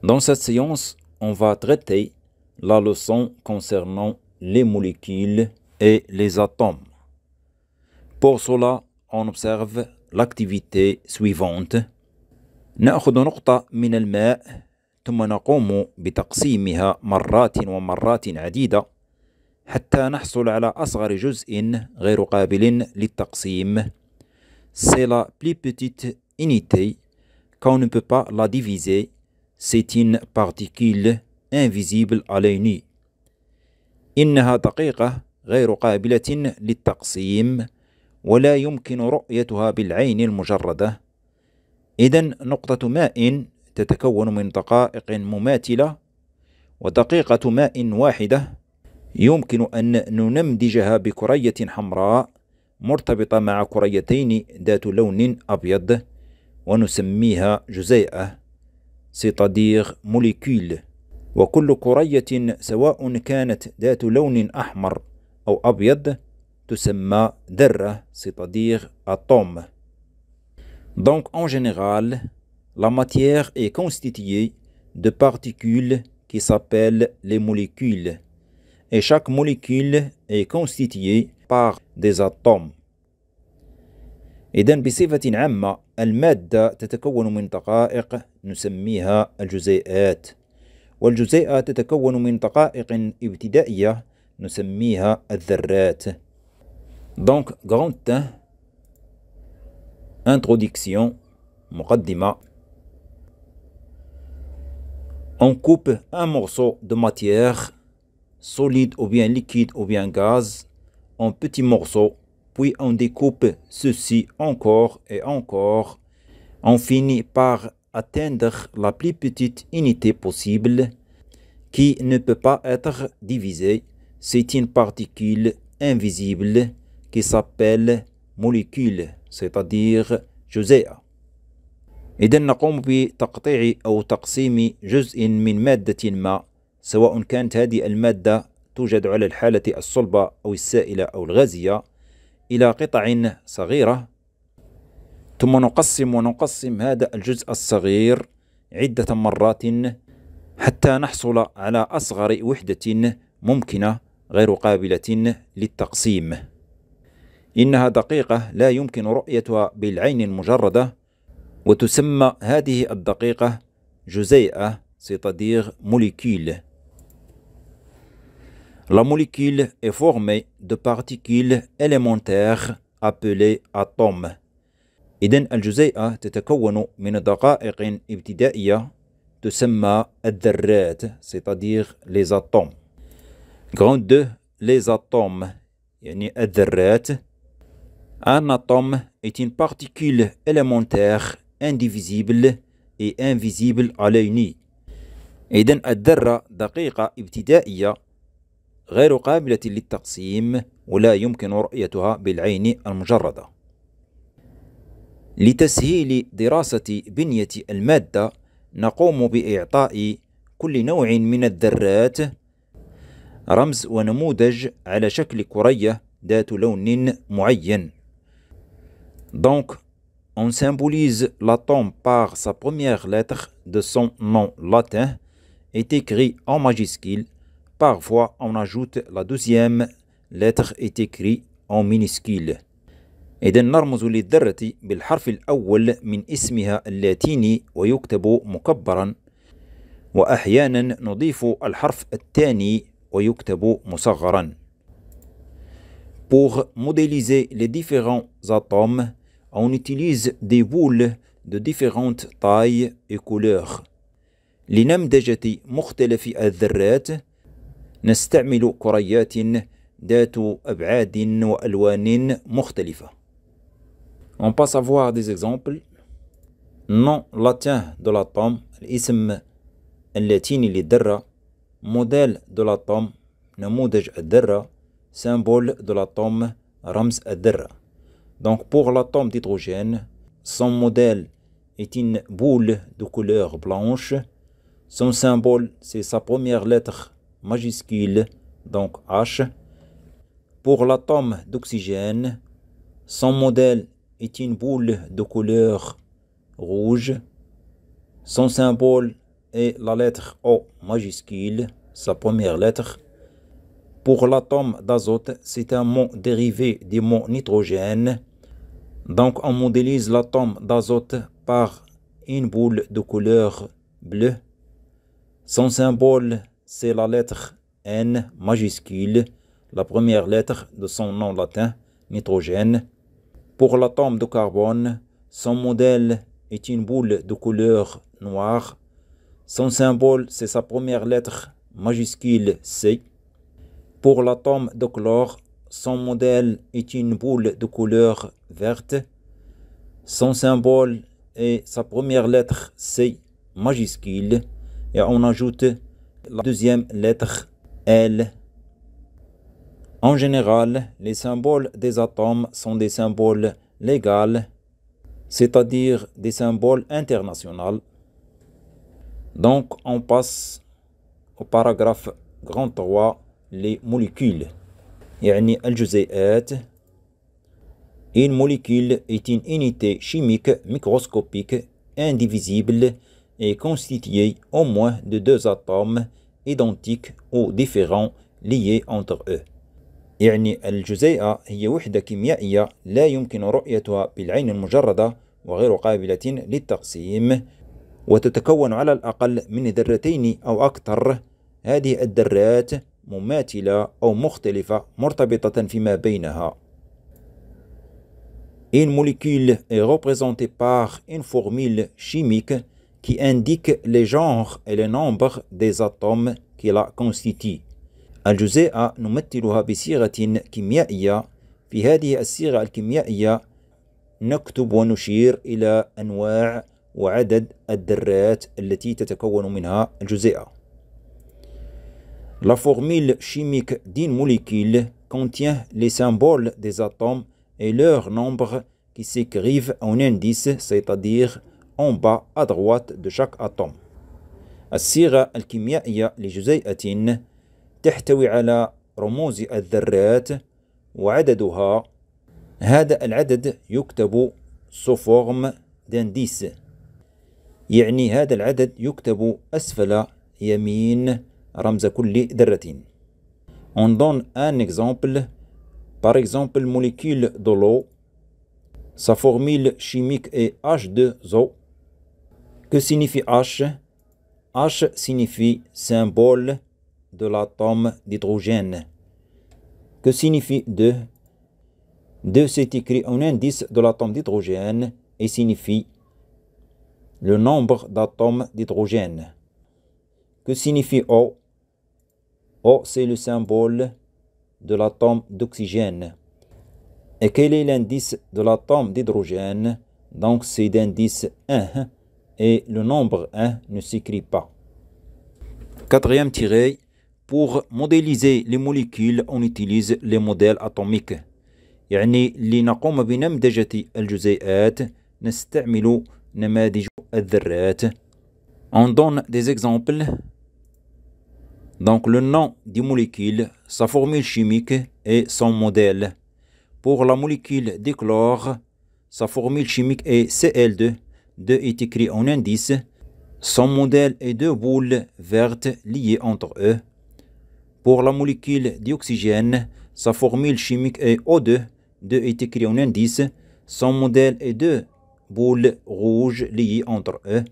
Dans cette séance, on va traiter la leçon concernant les molécules et les atomes. Pour cela, on observe l'activité suivante. نأخذ نقطة من الماء ثم نقوم بتقسيمها مرات ومرات عديدة حتى نحصل على أصغر جزء غير قابل للتقسيم. C'est la plus petite unité qu'on ne peut pas la diviser. C'est une particule invisible à l'œil nu. إنها دقيقة غير قابلة للتقسيم ولا يمكن رؤيتها بالعين المجردة. إذن نقطة ماء تتكون من دقائق مماثلة، ودقيقة ماء واحدة يمكن أن ننمدجها بكرية حمراء مرتبطة مع كريتين ذات لون أبيض ونسميها جزيئة c'est-à-dire molécule. وكل كرية سواء كانت ذات لون أحمر أو أبيض تسمى ذرة c'est-à-dire atome. Donc en général, la matière est constituée de particules qui s'appellent les molécules. Et chaque molécule est constituée par des atomes. إذن بصفة عامة المادة تتكون من دقائق نسميها الجزيئات، والجزيئة تتكون من دقائق ابتدائية نسميها الذرات. Donc, grande introduction, مقدمة. On coupe un morceau de matière, solide ou bien liquide ou bien gaz, en petits morceaux, puis on découpe ceci encore et encore. On finit par atteindre la plus petite unité possible qui ne peut pas être divisée. C'est une particule invisible qui s'appelle molécule, c'est-à-dire جزيئة. إذا نقوم بتقطيع أو تقسيم جزء من مادة ما، سواء كانت هذه المادة توجد على الحالة الصلبة أو السائلة أو الغازية، إلى قطع صغيرة، ثم نقسم هذا الجزء الصغير عدة مرات حتى نحصل على أصغر وحدة ممكنة غير قابلة للتقسيم. إنها دقيقة لا يمكن رؤيتها بالعين المجردة، وتسمى هذه الدقيقة جزيئة c'est-à-dire molécule. La molécule est formée de particules élémentaires appelées atomes. إذن الجزيئة تتكون من دقائق ابتدائية تسمى الذرات c'est-à-dire les atomes. Grande 2 les atomes يعني الذرات. Un atome est une particule élémentaire indivisible et invisible à l'œil nu. إذن الذرة دقيقة ابتدائية غير قابلة للتقسيم ولا يمكن رؤيتها بالعين المجردة. لتسهيل دراسة بنية المادة نقوم بإعطاء كل نوع من الذرات رمز ونموذج على شكل كرية ذات لون معين. Donc, on symbolise l'atome par sa première lettre de son nom latin est écrit en majuscule. Parfois, on ajoute la deuxième lettre est écrit en minuscule. إذن نرمز للذرة بالحرف الأول من اسمها اللاتيني ويكتب مكبرا، وأحيانا نضيف الحرف الثاني ويكتب مصغرا. Pour modéliser les différents atomes, on utilise des boules de différentes tailles et couleurs. لنمذجة مختلف الذرات نستعمل كريات ذات أبعاد وألوان مختلفة. On passe à voir des exemples. Nom latin de l'atome الاسم اللاتيني للذرة. Modèle de l'atome نموذج الذرة. Symbole de l'atome رمز الذرة. Donc pour l'atome d'hydrogène, son modèle est une boule de couleur blanche. Son symbole, c'est sa première lettre majuscule, donc H. Pour l'atome d'oxygène, son modèle est une boule de couleur rouge. Son symbole est la lettre O majuscule, sa première lettre. Pour l'atome d'azote, c'est un mot dérivé du mot nitrogène. Donc on modélise l'atome d'azote par une boule de couleur bleue. Son symbole, c'est la lettre N majuscule, la première lettre de son nom latin, nitrogène. Pour l'atome de carbone, son modèle est une boule de couleur noire. Son symbole, c'est sa première lettre majuscule C. Pour l'atome de chlore, son modèle est une boule de couleur verte. Son symbole est sa première lettre C majuscule et on ajoute la deuxième lettre L. En général, les symboles des atomes sont des symboles légaux, c'est-à-dire des symboles internationaux. Donc, on passe au paragraphe grand 3, les molécules. يعني الجزيئات. Une molécule est une unité chimique microscopique indivisible et constituée au moins de deux atomes identiques ou différents liés entre eux. يعني الجزيئة هي وحدة كيميائية لا يمكن رؤيتها بالعين المجردة وغير قابلة للتقسيم، وتتكون على الأقل من ذرتين أو أكثر. هذه الذرات مماثلة أو مختلفة مرتبطة فيما بينها. Une molécule est représentée par une formule chimique qui indique les genres et le nombre des atomes qui la constituent. الجزيئة نمثلها بصيغة كيميائية. في هذه الصيغة الكيميائية نكتب ونشير إلى أنواع وعدد الذرات التي تتكون منها الجزيئة. La formule chimique d'une molécule contient les symboles des atomes et leur nombre qui s'écrivent en indice, c'est-à-dire en bas à droite de chaque atome. الصيغة الكيميائية لجزيئة تحتوي على رموز الذرات وعددها. هذا العدد يكتب sous forme d'indice. يعني هذا العدد يكتب أسفل يمين رمز كل ذرة. On donne un exemple. Par exemple, molécule de l'eau. Sa formule chimique est H2O. Que signifie H? H signifie symbole de l'atome d'hydrogène. Que signifie 2? 2 c'est écrit en indice de l'atome d'hydrogène et signifie le nombre d'atomes d'hydrogène. Que signifie O? O c'est le symbole de l'atome d'oxygène. Et quel est l'indice de l'atome d'hydrogène? Donc c'est d'indice 1 et le nombre 1 ne s'écrit pas. Quatrième tiré. Pour modéliser les molécules, on utilise les modèles atomiques. يعني لنقوم بنمذجة الجزيئات نستعمل نماذج الذرات. On donne des exemples. Donc le nom du molécule, sa formule chimique et son modèle. Pour la molécule de chlore, sa formule chimique est Cl2. 2 est écrit en indice. Son modèle est deux boules vertes liées entre eux. Pour la molécule d'oxygène, sa formule chimique est O2. 2 est écrit en indice. Son modèle est deux boules rouges liées entre eux.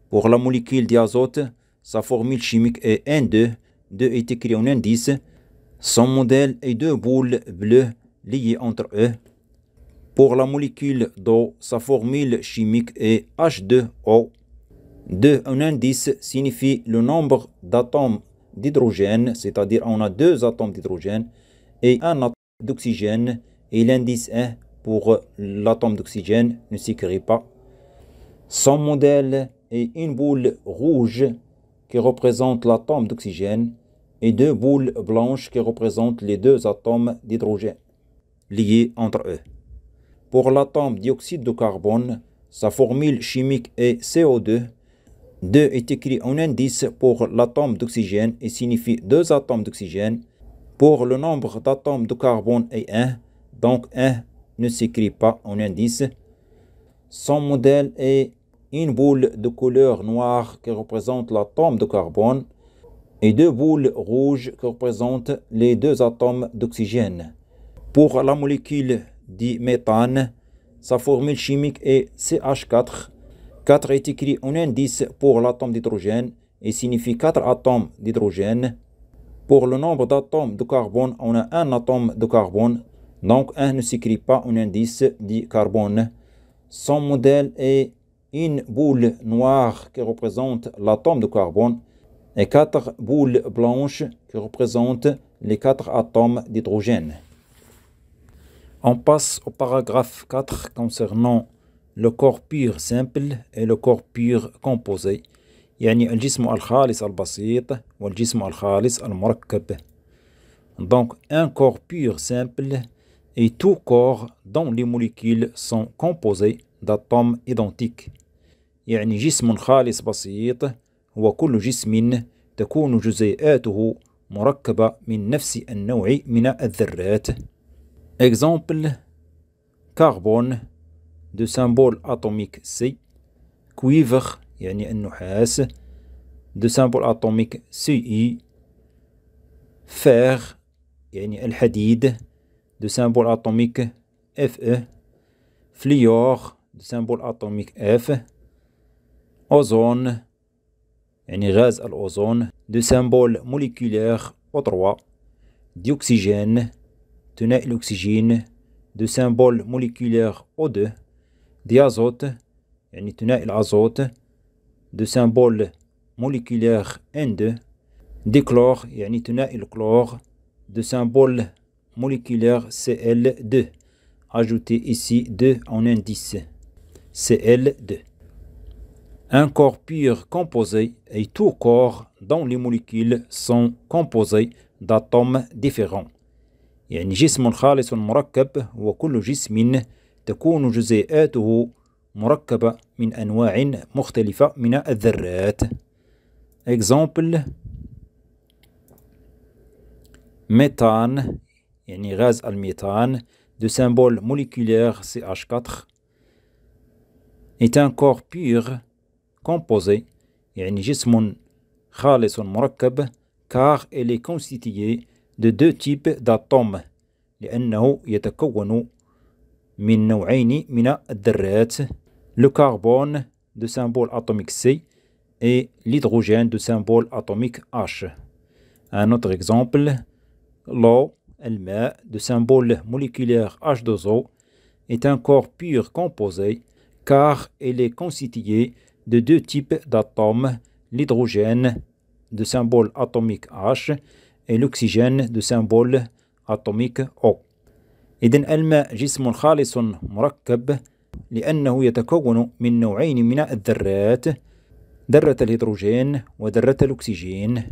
Pour la molécule d'azote, sa formule chimique est N2. 2 est écrit en indice. Son modèle est deux boules bleues liées entre eux. Pour la molécule d'eau, sa formule chimique est H2O. 2 en indice signifie le nombre d'atomes d'hydrogène, c'est-à-dire on a deux atomes d'hydrogène et un atome d'oxygène, et l'indice 1 pour l'atome d'oxygène ne s'écrit pas. Son modèle est une boule rouge qui représente l'atome d'oxygène et deux boules blanches qui représentent les deux atomes d'hydrogène liés entre eux. Pour l'atome dioxyde de carbone, sa formule chimique est CO2. 2 est écrit en indice pour l'atome d'oxygène et signifie deux atomes d'oxygène. Pour le nombre d'atomes de carbone est 1, donc 1 ne s'écrit pas en indice. Son modèle est une boule de couleur noire qui représente l'atome de carbone et deux boules rouges qui représentent les deux atomes d'oxygène. Pour la molécule du méthane, sa formule chimique est CH4. 4 est écrit en indice pour l'atome d'hydrogène et signifie 4 atomes d'hydrogène. Pour le nombre d'atomes de carbone, on a un atome de carbone, donc 1 ne s'écrit pas en indice du carbone. Son modèle est une boule noire qui représente l'atome de carbone et 4 boules blanches qui représentent les 4 atomes d'hydrogène. On passe au paragraphe 4 concernant le corps pur simple et le corps pur composé. يعني الجسم الخالص البسيط والجسم الخالص المركب. Donc un corps pur simple est tout corps dont les molécules sont composées d'atomes identiques. يعني جسم خالص بسيط هو كل جسم تكون جزيئاته مركبة من نفس النوع من الذرات. Exemple, carbone de symbole atomique C, cuivre يعني النحاس de symbole atomique Ci, fer يعني الحديد de symbole atomique Fe, fluor de symbole atomique F, ozone يعني غاز الأوزون de symbole moléculaire O3, dioxygène ثنائي الأكسجين de symbole moléculaire O2, diazote يعني ثنائي الأزوت de symbole moléculaire N2, dichlore يعني ثنائي الكلور de symbole moléculaire Cl2. Ajoutez ici 2 en indice. Cl2. Un corps pur composé est tout corps dont les molécules sont composées d'atomes différents. يعني جسم خالص مركب هو كل جسم تكون جزيئاته مركبة من أنواع مختلفة من الذرات. Exemple, méthane يعني غاز الميثان de symbole moléculaire CH4 est un corps pur composé يعني جسم خالص مركب car il est constitué de deux types d'atomes لأنه يتكون من نوعين من الذرات le carbone de symbole atomique C et l'hydrogène de symbole atomique H. Un autre exemple, l'eau, الماء de symbole moléculaire H2O est un corps pur composé car il est constitué de deux types d'atomes, l'hydrogène de symbole atomique H et l'oxygène de symbole atomique O. إذن الماء جسم خالص مركب لأنه يتكون من نوعين من الذرات ذرة الهيدروجين وذرة الأكسجين.